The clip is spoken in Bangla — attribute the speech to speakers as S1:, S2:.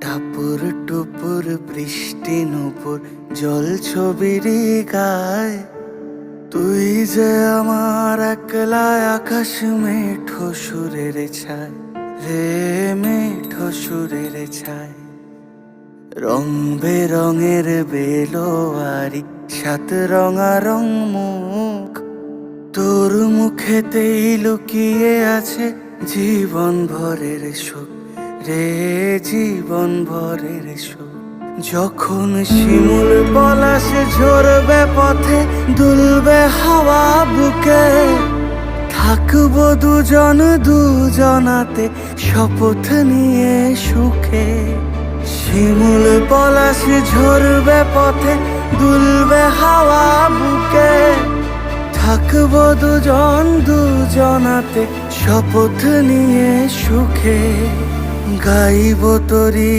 S1: টাপুর টুপুর বৃষ্টি নুপুর জল ছবিরি গায়, তুই যে আমার একলা আকাশ মেঠো সুরের ছায় রে, মেঠো সুরের ছায়। রং বেরঙের বেলোয়ারি সাত রঙারং মুখ, তোর মুখেতেই লুকিয়ে আছে জীবন ভরের সুখ রে, জীবন ভরের সুখ। যখন শিমুল পলাশ ঝরবে পথে, দুলবে হাওয়া বুকে, থাকবো দুজন দুজনাতে শপথ নিয়ে সুখে। শিমুল পলাশ ঝরবে পথে, দুলবে হাওয়া বুকে, থাকবো দুজন দুজনাতে শপথ নিয়ে সুখে। গাইব তোরি